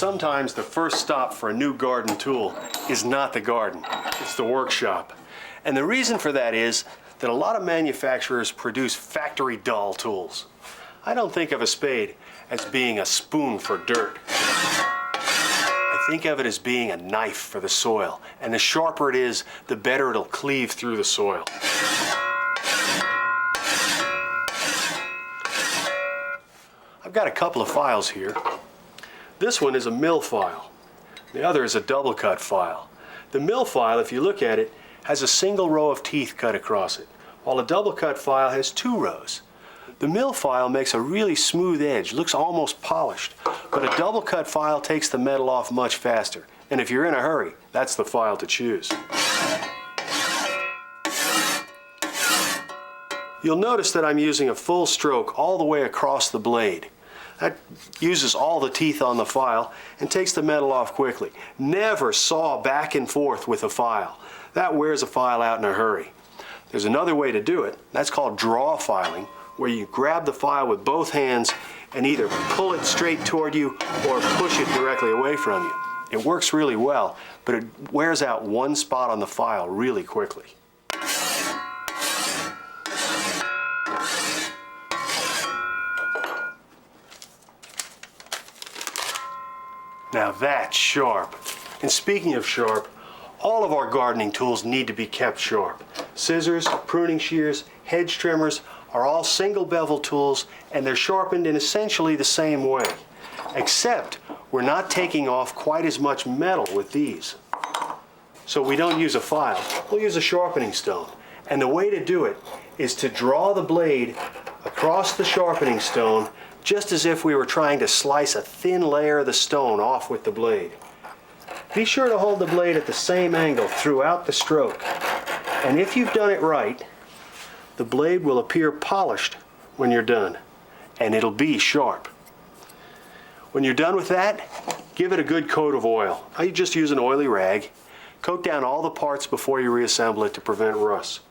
Sometimes the first stop for a new garden tool is not the garden, it's the workshop. And the reason for that is that a lot of manufacturers produce factory dull tools. I don't think of a spade as being a spoon for dirt. I think of it as being a knife for the soil, and the sharper it is, the better it'll cleave through the soil. I've got a couple of files here. This one is a mill file. The other is a double cut file. The mill file, if you look at it, has a single row of teeth cut across it, while a double cut file has 2 rows. The mill file makes a really smooth edge, looks almost polished, but a double cut file takes the metal off much faster. And if you're in a hurry, that's the file to choose. You'll notice that I'm using a full stroke all the way across the blade. That uses all the teeth on the file and takes the metal off quickly. Never saw back and forth with a file. That wears a file out in a hurry. There's another way to do it. That's called draw filing, where you grab the file with both hands and either pull it straight toward you or push it directly away from you. It works really well, but it wears out one spot on the file really quickly. Now that's sharp. And speaking of sharp, all of our gardening tools need to be kept sharp. Scissors, pruning shears, hedge trimmers are all single bevel tools, and they're sharpened in essentially the same way. Except we're not taking off quite as much metal with these. So we don't use a file, we'll use a sharpening stone. And the way to do it is to draw the blade across the sharpening stone just as if we were trying to slice a thin layer of the stone off with the blade. Be sure to hold the blade at the same angle throughout the stroke. And if you've done it right, the blade will appear polished when you're done, and it'll be sharp. When you're done with that, give it a good coat of oil. I just use an oily rag. Coat down all the parts before you reassemble it to prevent rust.